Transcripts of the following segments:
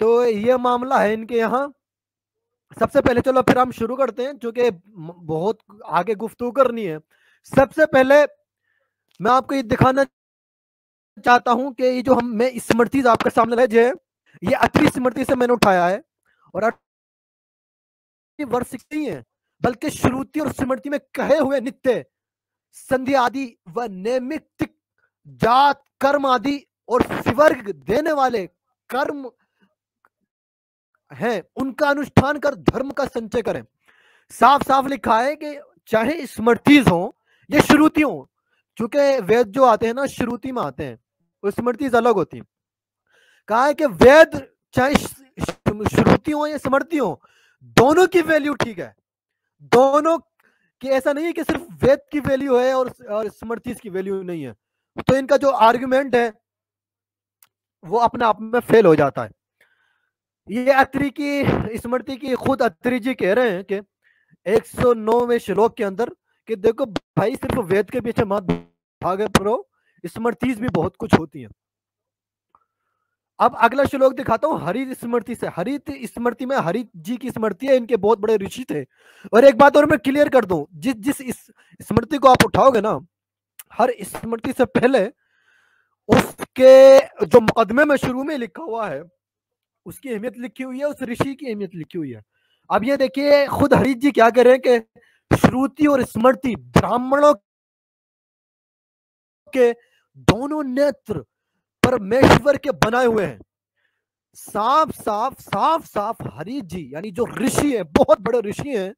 तो ये मामला है इनके यहाँ। सबसे पहले चलो फिर हम शुरू करते हैं, क्योंकि बहुत आगे गुफ्तगू करनी है। सबसे पहले मैं आपको ये दिखाना चाहता हूं कि ये जो मैं स्मृति आपके सामने है, ये अत्रि स्मृति से मैंने उठाया है। और वर्ष नहीं है, बल्कि श्रुति और स्मृति में कहे हुए नित्य, संधि आदि व नैमित्तिक जात कर्म आदि और स्वर्ग देने वाले कर्म हैं, उनका अनुष्ठान कर धर्म का संचय करें। साफ साफ लिखा है कि चाहे स्मृतिज हो या श्रुति हो, चूंकि वेद जो आते हैं ना श्रुति में आते हैं, वो स्मृतिज अलग होती है। कहा है कि वेद चाहे श्रुति हो या स्मृति हो, दोनों की वैल्यू ठीक है। दोनों की, ऐसा नहीं है कि सिर्फ वेद की वैल्यू है और स्मृति की वैल्यू नहीं है। तो इनका जो आर्गुमेंट है वो अपने आप में फेल हो जाता है। ये अत्रि की स्मृति की खुद अत्रि जी कह रहे हैं कि 109वें श्लोक के अंदर कि देखो भाई, सिर्फ वेद के पीछे मत भागे पड़ो, स्मृति भी बहुत कुछ होती है। अब अगला श्लोक दिखाता हूं हरित स्मृति से। हरित स्मृति में हरित जी की स्मृति है, इनके बहुत बड़े ऋषि थे। और एक बात और मैं क्लियर कर दूं, जिस इस स्मृति को आप उठाओगे ना, हर स्मृति से पहले उसके जो मुकदमे में शुरू में लिखा हुआ है उसकी अहमियत लिखी हुई है, उस ऋषि की अहमियत लिखी हुई है। अब ये देखिए खुद हरित जी क्या कह रहे हैं कि श्रुति और स्मृति ब्राह्मणों के दोनों नेत्र परमेश्वर के बनाए हुए हैं। साफ साफ साफ साफ हरित जी यानी जो ऋषि है, बहुत बड़े ऋषि हैं,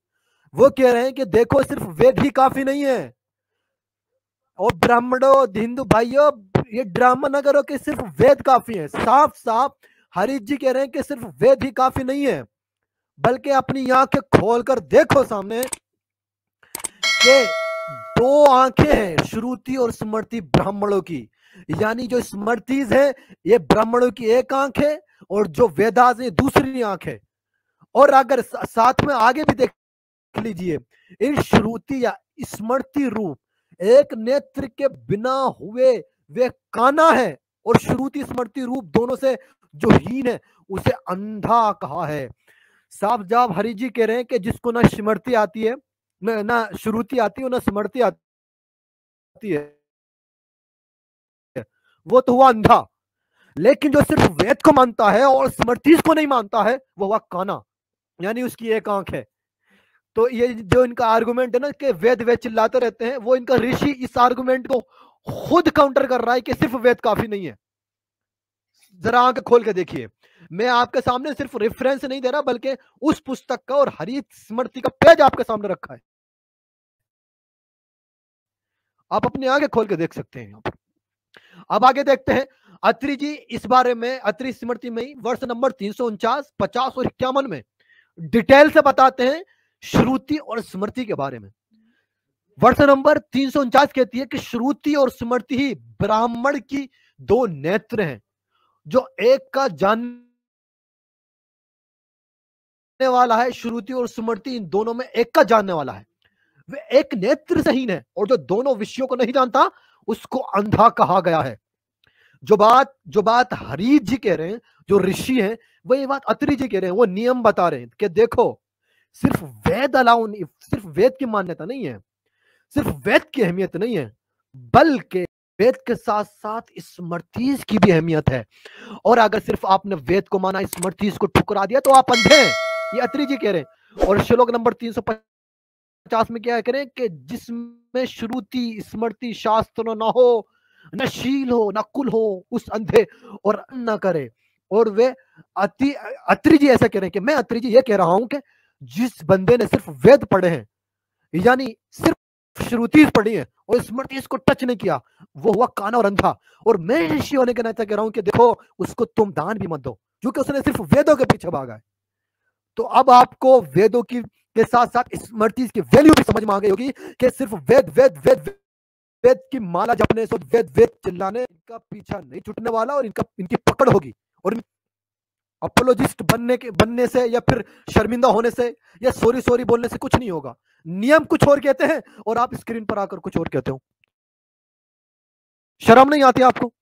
वो कह रहे हैं कि देखो सिर्फ वेद ही काफी नहीं है। और ब्राह्मणों हिंदू भाइयों, ये ड्रामा न करो कि सिर्फ वेद काफी है। साफ साफ हरित जी कह रहे हैं कि सिर्फ वेद ही काफी नहीं है, बल्कि अपनी आंखें खोलकर देखो सामने कि दो आंखें हैं श्रुति और स्मृति ब्राह्मणों की। यानी जो स्मृतिज है ये ब्राह्मणों की एक आंख है और जो वेदास है दूसरी आंख है। और अगर साथ में आगे भी देख लीजिए, इन श्रुति या स्मृति रूप एक नेत्र के बिना हुए वे काना है, और श्रुति स्मृति रूप दोनों से जो हीन है उसे अंधा कहा है। साफ जाब हरि जी कह रहे हैं कि जिसको ना स्मृति आती है, ना श्रुति आती है, ना स्मृति आती है, वो तो हुआ अंधा। लेकिन जो सिर्फ वेद को मानता है और स्मृति को नहीं मानता है, वो हुआ काना, यानी उसकी एक आंख है। तो ये जो इनका आर्गुमेंट है ना कि वेद वेद चिल्लाते रहते हैं, वो इनका ऋषि इस आर्गुमेंट को खुद काउंटर कर रहा है कि सिर्फ वेद काफी नहीं है। जरा आंख खोल के देखिए, मैं आपके सामने सिर्फ रेफरेंस नहीं दे रहा, बल्कि उस पुस्तक का और हरित स्मृति का पेज आपके सामने रखा है, आप अपनी आंखें खोल के देख सकते हैं यहां पर। अब आगे देखते हैं अत्रि जी इस बारे में, अत्रि स्मृति में ही वर्ष नंबर 349, 50 और 51 में डिटेल से बताते हैं श्रुति और स्मृति के बारे में। वर्ष नंबर 349 कहती है कि श्रुति और स्मृति ही ब्राह्मण की दो नेत्र हैं, जो एक का जानने वाला है। श्रुति और स्मृति इन दोनों में एक का जानने वाला है। वे एक नेत्र सहीन है, और जो दोनों विषयों को नहीं जानता उसको अंधा कहा गया है। जो बात हरित जी कह रहे हैं, जो ऋषि हैं, वो ये बात अत्रि जी कह रहे हैं। वो नियम बता रहे हैं कि देखो सिर्फ वेद अलाउ नहीं, सिर्फ वेद की मान्यता नहीं है, सिर्फ वेद की अहमियत नहीं है, बल्कि वेद के साथ साथ स्मृति की भी अहमियत है। और अगर सिर्फ आपने वेद को माना, स्मृति को ठुकरा दिया, तो आप अंधे हैं, ये अत्रि जी कह रहे हैं। और श्लोक नंबर 350 में क्या करें कि जिसमें श्रुति स्मृति शास्त्र ना हो, न शील हो, न कुल हो, उस अंधे और न करे। और वे अत्रि जी ऐसा कह रहे हैं कि मैं अत्रि जी ये कह रहा हूं कि जिस बंदे ने सिर्फ वेद पढ़े हैं, यानी सिर्फ श्रुति पढ़ी है और स्मृति इसको टच नहीं किया, वो हुआ काना और अंधा। और मैं ऋषि होने के नाते कह रहा हूं कि देखो उसको तुम दान भी मत दो, क्योंकि उसने सिर्फ वेदों के पीछे भागा है। तो अब आपको वेदों की के साथ साथ स्मृति की वैल्यू भी समझ में आ गई होगी कि सिर्फ वेद वेद वेद वेद की माला जपने से, वेद वेद चिल्लाने, इनका पीछा नहीं छूटने वाला, और इनकी पकड़ होगी। और अपोलोजिस्ट बनने से या फिर शर्मिंदा होने से या सॉरी सॉरी बोलने से कुछ नहीं होगा। नियम कुछ और कहते हैं और आप स्क्रीन पर आकर कुछ और कहते हो। शर्म नहीं आती आपको?